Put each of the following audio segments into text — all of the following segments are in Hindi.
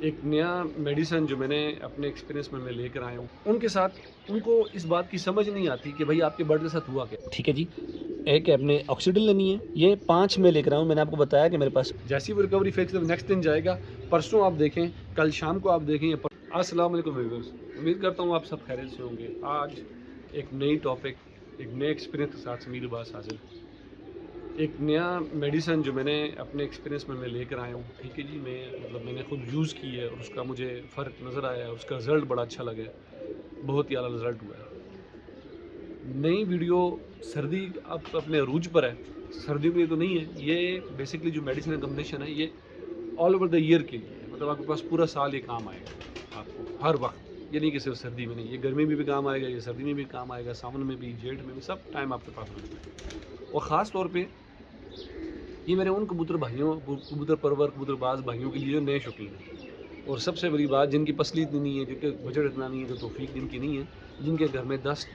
एक नया मेडिसिन जो मैंने अपने एक्सपीरियंस में मैं लेकर आया हूँ, उनके साथ उनको इस बात की समझ नहीं आती कि भाई आपके बर्ड के साथ हुआ क्या। ठीक है जी। एक आपने ऑक्सीडिल लेनी है, ये 5 मैं लेकर आया हूँ, मैंने आपको बताया कि मेरे पास। जैसी वो रिकवरी फेज से नेक्स्ट दिन जाएगा, परसों आप देखें, कल शाम को आप देखें। अस्सलाम वालेकुम व्यूअर्स, उम्मीद करता हूँ आप सब खैरियत से होंगे। आज एक नई टॉपिक, एक नए एक्सपीरियंस के साथ मीर बास हाजिर। एक नया मेडिसिन जो मैंने अपने एक्सपीरियंस में मैं लेकर आया हूँ, ठीक है जी। मैंने खुद यूज़ की है और उसका मुझे फ़र्क नज़र आया है, उसका रिज़ल्ट बड़ा अच्छा लगा है, बहुत ही आला रिज़ल्ट हुआ है। नई वीडियो सर्दी अब अपने अरूज पर है, सर्दियों के लिए तो नहीं है ये। बेसिकली जो मेडिसिन कम्बिनेशन है ये ऑल ओवर द ईयर के लिए है, मतलब आपके पास पूरा साल ये काम आएगा आपको हर वक्त। ये नहीं कि सिर्फ सर्दी में नहीं, ये गर्मी में भी काम आएगा, ये सर्दी में भी काम आएगा, सावन में भी, जेठ में भी, सब टाइम आपके पास होगा। और ख़ास तौर पे ये मेरे उन कबूतर भाइयों, कबूतर परवर, कबूतरबाज भाइयों के लिए जो नए शौकीन हैं। और सबसे बड़ी बात, जिनकी पसली इतनी नहीं है, जिनके बजट इतना नहीं है, जो तौफीक जिनकी नहीं है, जिनके घर में 10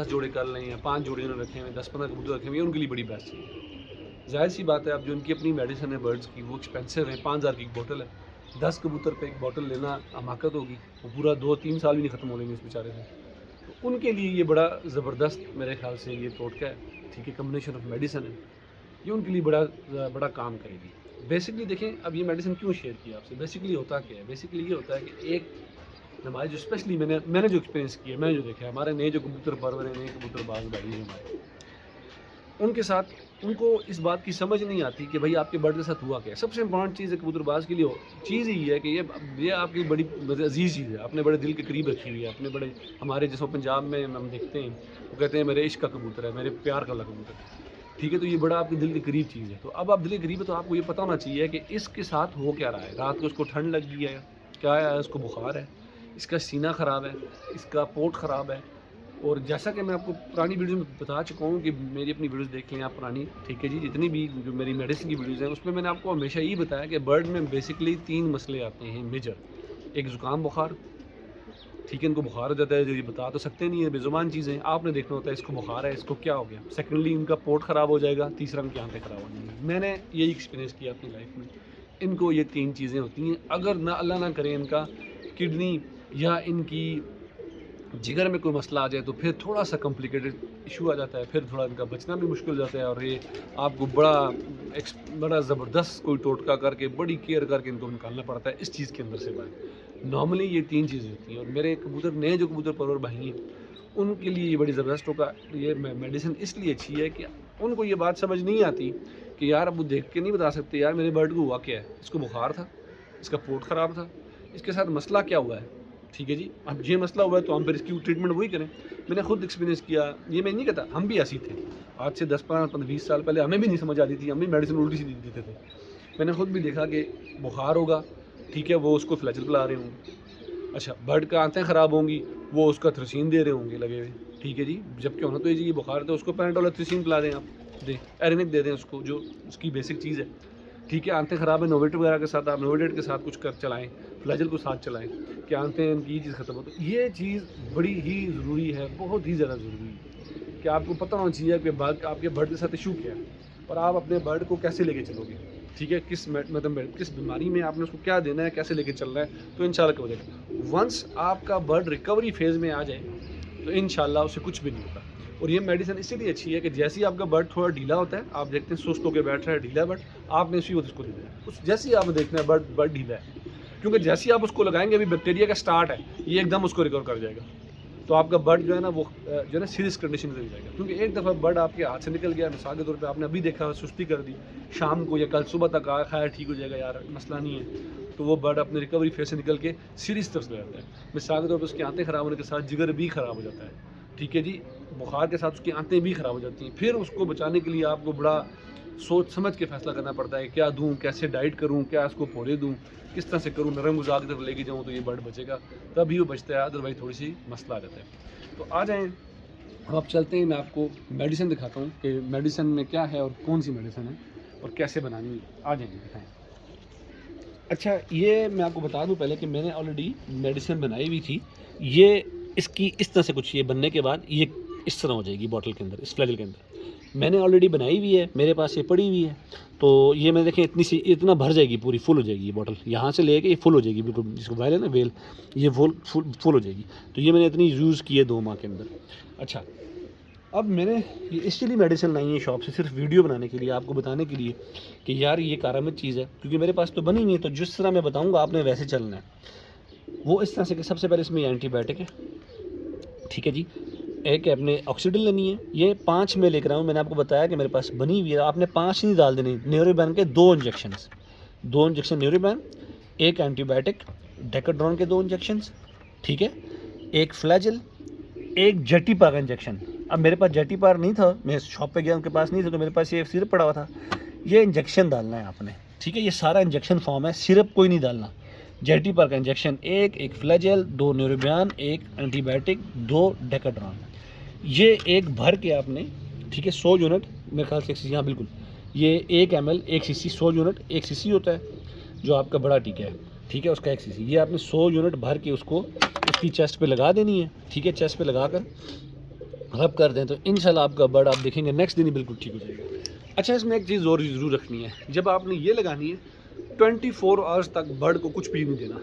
जोड़े कर लें या 5 जोड़े उन्होंने रखे हुए, 10-15 कबूतर रखे हुए, उनके लिए बड़ी बेस्ट है। जाहिर सी बात है, अब जो उनकी अपनी मेडिसिन है बर्ड्स की, वो एक्सपेंसिव है। 5000 की एक बोतल है, 10 कबूतर पे एक बोतल लेना हमाकत होगी, वो पूरा 2-3 साल भी नहीं ख़त्म होने इस बेचारे से। तो उनके लिए ये बड़ा ज़बरदस्त मेरे ख्याल से ये टोटका है, ठीक है, कम्बिनेशन ऑफ मेडिसिन है। ये उनके लिए बड़ा काम करेगी। बेसिकली देखें, अब ये मेडिसिन क्यों शेयर किया आपसे, बेसिकली होता क्या है। बेसिकली ये होता है कि एक हमारे जो स्पेशली मैंने जो एक्सपीरियंस किया है, मैंने जो देखा है, हमारे नए जो कबूतर परवर हैं, नए कबूतरबाज भाई हैं हमारे, उनके साथ उनको इस बात की समझ नहीं आती कि भाई आपके बर्ड के साथ हुआ क्या है। सबसे इंपॉर्टेंट चीज़ है कबूतरबाज के लिए चीज़ ही है कि ये आपकी बड़ी अजीज़ चीज़ है, अपने बड़े दिल के करीब रखी हुई है, अपने बड़े हमारे जैसे पंजाब में हम देखते हैं, वो कहते हैं मेरे इश्क का कबूतर है, मेरे प्यार का कबूतर है, ठीक है। तो ये बड़ा आपके दिल के करीब चीज़ है। तो अब आप दिल के करीब है तो आपको ये पता होना चाहिए कि इसके साथ हो क्या रहा है। रात को उसको ठंड लग गई है, क्या है, इसको बुखार है, इसका सीना ख़राब है, इसका पोट ख़राब है। और जैसा कि मैं आपको पुरानी वीडियो में बता चुका हूँ कि मेरी अपनी वीडियोस देख लें आप पुरानी, ठीक है जी, जितनी भी जो मेरी मेडिसिन की वीडियोस हैं उसमें मैंने आपको हमेशा यही बताया कि बर्ड में बेसिकली 3 मसले आते हैं मेजर। एक ज़ुकाम बुखार, ठीक है, इनको बुखार हो जाता है, जो ये बता तो सकते नहीं है, बेज़ुबान चीज़ें आपने देखना होता है, इसको बुखार है, इसको क्या हो गया। सेकेंडली इनका पोट ख़राब हो जाएगा, तीसरा इनकी आंतें ख़राब हो जाएंगी। मैंने यही एक्सपीरियंस किया अपनी लाइफ में। इनको ये 3 चीज़ें होती हैं, अगर ना अल्लाह ना करे इनका किडनी या इनकी जिगर में कोई मसला आ जाए तो फिर थोड़ा सा कॉम्प्लिकेटेड इशू आ जाता है, फिर थोड़ा इनका बचना भी मुश्किल हो जाता है। और ये आपको बड़ा ज़बरदस्त कोई टोटका करके, बड़ी केयर करके इनको निकालना पड़ता है इस चीज़ के अंदर से बाहर। नॉर्मली ये 3 चीज़ें होती हैं। और मेरे कबूतर नए जो कबूतर परवर भाई हैं, उनके लिए ये बड़ी ज़बरदस्त होगा। ये मेडिसिन इसलिए अच्छी है कि उनको ये बात समझ नहीं आती कि यार अब वो देख के नहीं बता सकते यार मेरे बर्ड को हुआ क्या है, इसको बुखार था, इसका पोट ख़राब था, इसके साथ मसला क्या हुआ है, ठीक है जी। अब ये मसला हुआ है तो हम फिर इसकी ट्रीटमेंट वही करें। मैंने खुद एक्सपीरियंस किया, ये मैं नहीं कहता, हम भी ऐसे ही थे। आज से 10-15-20 साल पहले हमें भी नहीं समझ आती थी, हम भी मेडिसिन उल्टी सीधी देते थे। मैंने खुद भी देखा कि बुखार होगा, ठीक है, वो उसको फ्लैचल पिला रहे होंगे, अच्छा बर्ड का आंतें ख़राब होंगी, वो उसका थ्रोसिन दे रहे होंगे लगे हुए, ठीक है जी। जबकि होना तो ये बुखार है तो उसको पैराडोल और थ्रोसिन पिला दें, आप दें एरेनिक दे दें उसको, जो उसकी बेसिक चीज़ है, ठीक है। आंतें ख़राब है, नोवेट वगैरह के साथ आप नोवेडेट के साथ कुछ कर चलाएँ, फ्लैजल को साथ चलाएँ कि आंतें इनकी ये चीज़ ख़त्म हो। तो ये चीज़ बड़ी ही ज़रूरी है, बहुत ही ज़्यादा ज़रूरी है कि आपको पता होना चाहिए कि बर्ड, आपके बर्ड के साथ इशू क्या है और आप अपने बर्ड को कैसे लेके चलोगे, ठीक है। किस बीमारी में आपने उसको क्या देना है, कैसे लेके चल रहा है, तो इंशाल्लाह हो जाएगा। वंस आपका बर्ड रिकवरी फेज़ में आ जाए तो इंशाल्लाह उसे कुछ भी नहीं होता। और ये मेडिसिन इसीलिए अच्छी है कि जैसे ही आपका बर्ड थोड़ा ढीला होता है, आप देखते हैं सुस्त होकर बैठ रहा है, ढीला बर्ड, आपने उसी वक्त उसको दे दिया, उस जैसे ही आप देखना है बर्ड ढीला है, क्योंकि जैसे ही आप उसको लगाएंगे, अभी बैक्टीरिया का स्टार्ट है, ये एकदम उसको रिकवर कर जाएगा। तो आपका बर्ड जो है ना, वो जो है ना सीरियस कंडीशन में चल जाएगा। क्योंकि एक दफ़ा बर्ड आपके हाथ से निकल गया, मिसाल के तौर पे आपने अभी देखा सुस्ती कर दी, शाम को या कल सुबह तक आया, खैर ठीक हो जाएगा यार, मसला नहीं है, तो वो बर्ड अपने रिकवरी फेज से निकल के सीरियस तरफ से जाता है। मिसाल के तौर पर उसकी आंतें ख़राब होने के साथ जिगर भी ख़राब हो जाता है, ठीक है जी। बुखार के साथ उसकी आंतें भी ख़राब हो जाती हैं। फिर उसको बचाने के लिए आपको बड़ा सोच समझ के फ़ैसला करना पड़ता है, क्या दूँ, कैसे डाइट करूँ, क्या इसको पोरे दूँ, किस तरह से करूँ, नरम गुज़ा की तरफ लेके जाऊँ तो ये बर्ड बचेगा, तभी वो बचता है, अदरवाइज़ थोड़ी सी मसला आ जाता है। तो आ जाएँ, अब आप चलते हैं, मैं आपको मेडिसिन दिखाता हूँ कि मेडिसिन में क्या है और कौन सी मेडिसिन है और कैसे बनानी है। आ जाइए दिखाएँ। अच्छा, ये मैं आपको बता दूं पहले कि मैंने ऑलरेडी मेडिसिन बनाई हुई थी। ये इसकी इस तरह से कुछ ये बनने के बाद ये इस तरह हो जाएगी बॉटल के अंदर, इस फ्लैजल के अंदर। मैंने ऑलरेडी बनाई हुई है, मेरे पास ये पड़ी हुई है। तो ये मैं देखें इतनी सी इतना भर जाएगी, पूरी फुल हो जाएगी ये बॉटल, यहाँ से लेके ये फुल हो जाएगी बिल्कुल, जिसको वेल है ना वेल, ये फुल हो जाएगी। तो ये मैंने इतनी यूज़ की है 2 माह के अंदर। अच्छा, अब मैंने ये इसलिए मेडिसिन लाई है शॉप से, सिर्फ वीडियो बनाने के लिए, आपको बताने के लिए कि यार ये कारामद चीज़ है, क्योंकि मेरे पास तो बनी नहीं है। तो जिस तरह मैं बताऊँगा आपने वैसे चलना है। वो इस तरह से कि सबसे पहले इसमें एंटीबायोटिक है, ठीक है जी। एक है अपने ऑक्सीडिल लेनी है, ये 5 में लेकर आऊँ, मैंने आपको बताया कि मेरे पास बनी हुई है। आपने 5 नहीं डाल देने, न्यूरोबैन के 2 इंजेक्शन न्यूरोबैन, एक एंटीबायोटिक, डेकाड्रॉन के 2 इंजेक्शंस, ठीक है, एक फ्लैजिल, एक जेटीपार का इंजेक्शन। अब मेरे पास जेटीपार नहीं था, मैं शॉप पे गया उनके पास नहीं था, तो मेरे पास ये सिरप पड़ा हुआ था। ये इंजेक्शन डालना है आपने, ठीक है, ये सारा इंजेक्शन फॉर्म है, सिरप कोई नहीं डालना। जेटीपार का इंजेक्शन एक फ्लैजिल, 2 न्यूरोबैन, एक एंटीबायोटिक, 2 डेकाड्रॉन। ये एक भर के आपने, ठीक है, 100 यूनिट मेरे ख्याल से 1 सीसी, हाँ बिल्कुल, ये 1 ml 1 सीसी, 100 यूनिट 1 सीसी होता है जो आपका बड़ा टीका है, ठीक है, उसका 1 सीसी। ये आपने 100 यूनिट भर के उसको उसकी चेस्ट पे लगा देनी है, ठीक है। चेस्ट पे लगा कर रब कर दें तो इंशाल्लाह आपका बर्ड आप देखेंगे नेक्स्ट दिन ही बिल्कुल ठीक हो जाएगा। अच्छा, इसमें एक चीज़ और ज़रूर रखनी है, जब आपने ये लगानी है 24 आवर्स तक बर्ड को कुछ भी नहीं देना,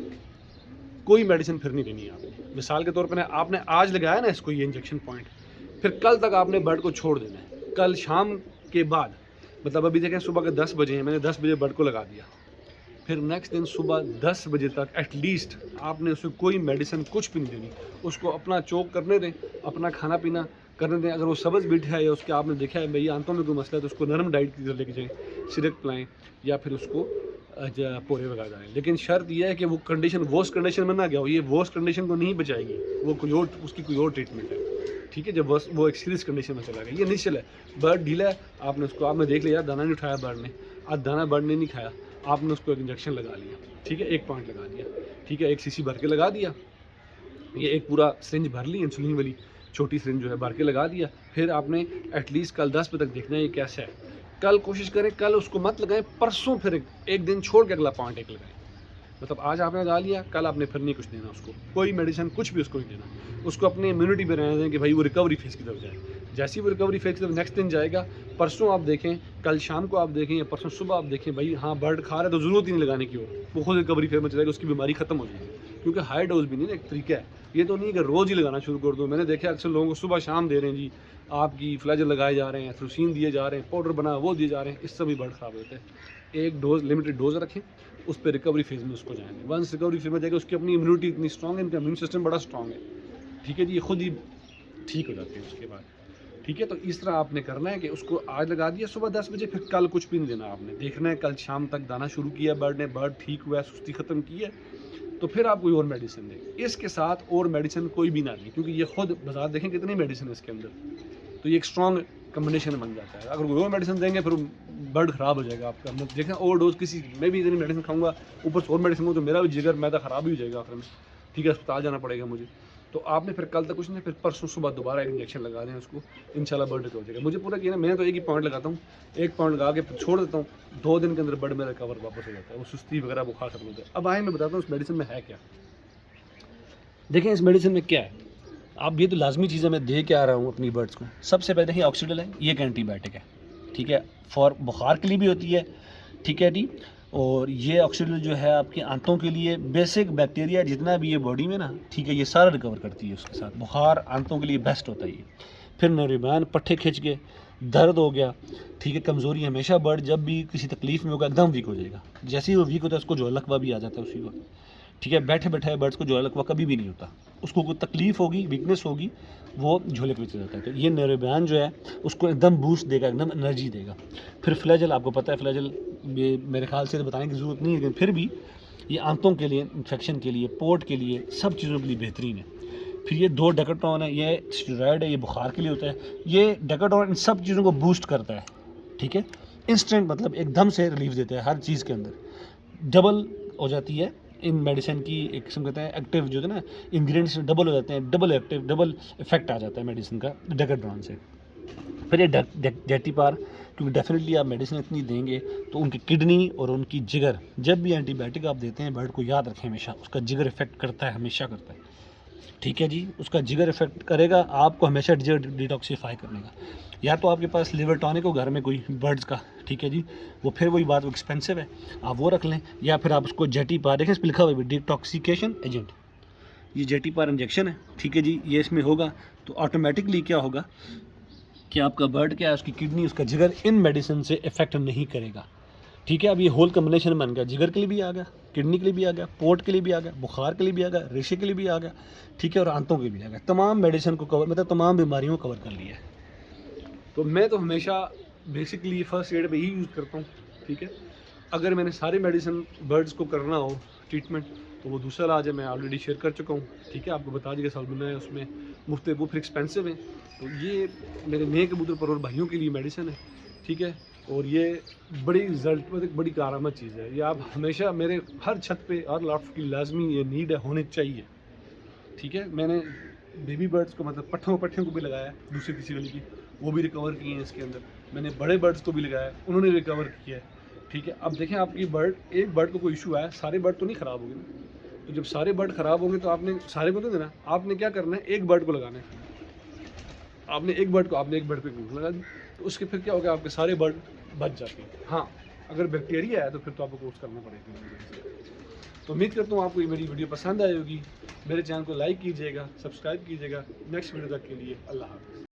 कोई मेडिसिन फिर नहीं देनी है आपने। मिसाल के तौर पर आपने आज लगाया ना इसको, ये इंजेक्शन पॉइंट, फिर कल तक आपने बर्ड को छोड़ देना है। कल शाम के बाद, मतलब अभी देखें सुबह के 10 बजे हैं, मैंने 10 बजे बर्ड को लगा दिया, फिर नेक्स्ट दिन सुबह 10 बजे तक एटलीस्ट आपने उसे कोई मेडिसिन कुछ भी नहीं देनी। उसको अपना चोक करने दें, अपना खाना पीना करने दें। अगर वो सब्ज़ बैठा है या उसके आपने देखा है भाई आंतों में कोई मसला है, तो उसको नरम डाइट की तरफ लेके जाएँ, सिरक पिलाएँ या फिर उसको पोरे वगैरह डालें। लेकिन शर्त यह है कि वो कंडीशन वोस्ट कंडीशन में ना गया हो। ये वोस्ट कंडीशन को नहीं बचाएगी, वो कोई और उसकी कोई और ट्रीटमेंट है, ठीक है। जब वो एक सीरियस कंडीशन में चला गया, ये नहीं चला है, बर्ड ढीला है, आपने उसको आपने देख लिया दाना नहीं उठाया बर्ड ने, आज दाना बर्ड ने नहीं खाया, आपने उसको एक इंजेक्शन लगा लिया, ठीक है, 1 पॉइंट लगा दिया, ठीक है, 1 सीसी भर के लगा दिया। ये एक पूरा सिरिंज भर ली, इंसुलिन वाली छोटी सिरिंज जो है भर के लगा दिया। फिर आपने एटलीस्ट कल 10 बजे तक देखना है ये कैसा है। कल कोशिश करें, कल उसको मत लगाएं, परसों फिर एक दिन छोड़ के अगला पॉइंट 1 लगाएं। मतलब आज आपने लगा लिया, कल आपने फिर नहीं कुछ देना उसको, कोई मेडिसिन कुछ भी उसको नहीं देना। उसको अपनी इम्यूनिटी पे रहने दें कि भाई वो रिकवरी फेज़ की तरफ जाए। जैसी वो रिकवरी फेज़ की तरफ नेक्स्ट दिन जाएगा, परसों आप देखें, कल शाम को आप देखें या परसों सुबह आप देखें, भाई हाँ बर्ड खा रहा है तो ज़रूरत ही नहीं लगाने की, वो खुद रिकवरी फेज़ में चलेगा, उसकी बीमारी ख़त्म हो जाएगी। क्योंकि हाई डोज भी नहीं ना एक तरीका है, ये तो नहीं कि रोज़ ही लगाना शुरू कर दो। मैंने देखा अक्सर लोगों को सुबह शाम दे रहे हैं जी, आपकी फ्लैजल लगाए जा रहे हैं, थ्रोसिन दिए जा रहे हैं, पाउडर बना वो दिए जा रहे हैं, इससे भी बर्ड ख़राब होते हैं। एक डोज लिमिटेड डोज रखें, उस पर रिकवरी फेज़ में उसको जाएंगे। वंस रिकवरी फेज़ में जाएगा, उसकी अपनी इम्यूनिटी इतनी स्ट्रॉन्ग है, इनका इम्यून सिस्टम बड़ा स्ट्रॉन्ग है, ठीक है जी, ये खुद ही ठीक हो जाते हैं उसके बाद, ठीक है। तो इस तरह आपने करना है कि उसको आज लगा दिया सुबह 10 बजे, फिर कल कुछ भी नहीं देना आपने। देखना है कल शाम तक दाना शुरू किया बर्ड ने, बर्ड ठीक हुआ है, सुस्ती ख़त्म की है, तो फिर आप कोई और मेडिसिन दें। इसके साथ और मेडिसिन कोई भी ना दें, क्योंकि ये खुद बाजार देखें कितनी मेडिसिन है इसके अंदर, तो ये एक स्ट्रॉन्ग कम्बिनेशन बन जाता है। अगर कोई और मेडिसिन देंगे फिर बर्ड ख़राब हो जाएगा आपका। देखें ओवर डोज किसी, मैं भी इतनी मेडिसिन खाऊंगा ऊपर से और मेडिसिन हो तो मेरा भी जिगर मैदा ख़राब ही हो जाएगा आखिर में, ठीक है, अस्पताल जाना पड़ेगा मुझे। तो आपने फिर कल तक कुछ नहीं, फिर परसों सुबह दोबारा एक इंजेक्शन लगा दें उसको, इंशाल्लाह बर्ड रिकवर हो जाएगा। मुझे पूरा किया ना, मैं तो एक ही पॉइंट लगाता हूँ, 1 पॉइंट लगा के छोड़ देता हूँ, 2 दिन के अंदर बर्ड मेरा रिकवर वापस हो जाता है, वो सुस्ती वगैरह बुखार खत्म होता है। अब आए मैं बताता हूँ उस मेडिसिन में है क्या। देखें इस मेडिसिन में क्या है, आप ये तो लाजमी चीज़ें मैं दे के आ रहा हूँ अपनी बर्ड्स को। सबसे पहले देखिए ऑक्सीडिल है, ये एक एंटीबायोटिक है, ठीक है, फॉर बुखार के लिए भी होती है, ठीक है जी। और ये ऑक्सीडिल जो है आपकी आंतों के लिए, बेसिक बैक्टीरिया जितना भी ये बॉडी में ना, ठीक है, ये सारा रिकवर करती है उसके साथ। बुखार आंतों के लिए बेस्ट होता है ये। फिर नरीबान, पट्टे खिंच के, दर्द हो गया, ठीक है, कमज़ोरी, हमेशा बर्ड जब भी किसी तकलीफ़ में होगा एकदम वीक हो जाएगा। जैसे ही वो वीक होता है उसको जो लकवा भी आ जाता है उसी को, ठीक है। बैठे बैठे बर्ड्स को जो लकवा कभी भी नहीं होता, उसको कोई तकलीफ़ होगी, वीकनेस होगी, वो झोले पे चल जाता है। तो ये नरीबान जो है उसको एकदम बूस्ट देगा, एकदम एनर्जी देगा। फिर फ्लैजल, आपको पता है फ्लैजल मेरे ख्याल से तो बताने की ज़रूरत नहीं है, लेकिन फिर भी ये आंतों के लिए, इन्फेक्शन के लिए, पोर्ट के लिए, सब चीज़ों के लिए बेहतरीन है। फिर ये 2 डेकाट्रॉन है, ये स्टेरॉयड है, ये बुखार के लिए होता है। ये डेकाट्रॉन इन सब चीज़ों को बूस्ट करता है, ठीक है, इंस्टेंट, मतलब एकदम से रिलीफ देता है हर चीज़ के अंदर, डबल हो जाती है इन मेडिसिन की, एक किस्म कहते हैं एक्टिव जो है ना, इंग्रेडिएंट्स डबल हो जाते हैं, डबल एक्टिव, डबल इफेक्ट आ जाता है मेडिसिन का डेकाड्रॉन से। फिर ये जेटीपार, क्योंकि डेफिनेटली आप मेडिसिन इतनी देंगे तो उनकी किडनी और उनकी जिगर, जब भी एंटीबायोटिक आप देते हैं बर्ड को याद रखें हमेशा, उसका जिगर इफेक्ट करता है, हमेशा करता है, ठीक है जी, उसका जिगर इफेक्ट करेगा आपको हमेशा जिगर डिटॉक्सीफाई करने का। या तो आपके पास लिवर टॉनिक हो घर में कोई बर्ड्स का, ठीक है जी, वो फिर वही बात, वो एक्सपेंसिव है, आप वो रख लें, या फिर आप उसको जेटी पार, देखें इस पर लिखा हुआ है डिटॉक्सिकेशन एजेंट, ये जेटी पार इंजेक्शन है, ठीक है जी, ये इसमें होगा तो ऑटोमेटिकली क्या होगा कि आपका बर्ड क्या है, उसकी किडनी, उसका जिगर इन मेडिसिन से इफेक्ट नहीं करेगा। ठीक है, अब ये होल कम्बिनेशन बन गया, जिगर के लिए भी आ गया, किडनी के लिए भी आ गया, पोर्ट के लिए भी आ गया, बुखार के लिए भी आ गया, रेशे के लिए भी आ गया, ठीक है, और आंतों के लिए भी आ गया, तमाम मेडिसिन को कवर, मतलब तमाम बीमारियों को कवर कर लिया है। तो मैं तो हमेशा बेसिकली फर्स्ट एड पे ही यूज़ करता हूँ, ठीक है। अगर मैंने सारे मेडिसिन बर्ड्स को करना हो ट्रीटमेंट, तो वो दूसरा इलाज है, मैं ऑलरेडी शेयर कर चुका हूँ, ठीक है, आपको बता दिया सालबुना है उसमें मुफ्त, वो फिर एक्सपेंसिव है। तो ये मेरे नए कबूतर परवर भाइयों के लिए मेडिसिन है, ठीक है, और ये बड़ी रिजल्ट, मतलब बड़ी कारआमद चीज़ है। ये आप हमेशा मेरे हर छत पे और लॉफ्ट की लाजमी ये नीड है, होनी चाहिए, ठीक है। मैंने बेबी बर्ड्स को, मतलब पट्ठों को भी लगाया है, दूसरी तीसरी गली की, वो भी रिकवर किए हैं इसके अंदर। मैंने बड़े बर्ड्स को भी लगाया है, उन्होंने रिकवर किया है, ठीक है। अब देखें, आपकी बर्ड, एक बर्ड को कोई इशू आया, सारे बर्ड तो नहीं ख़राब होंगे ना। तो जब सारे बर्ड ख़राब होंगे तो आपने सारे को तो देना, आपने क्या करना है, एक बर्ड को लगाना है। आपने एक बर्ड पे लगा दी, तो उसके फिर क्या होगा, आपके सारे बर्ड बच जाते हैं। हाँ, अगर बैक्टीरिया है तो फिर तो आपको कोर्स करना पड़ेगा। तो उम्मीद करता हूँ आपको ये मेरी वीडियो पसंद आई होगी। मेरे चैनल को लाइक कीजिएगा, सब्सक्राइब कीजिएगा। नेक्स्ट वीडियो तक के लिए अल्लाह हाफ़िज़।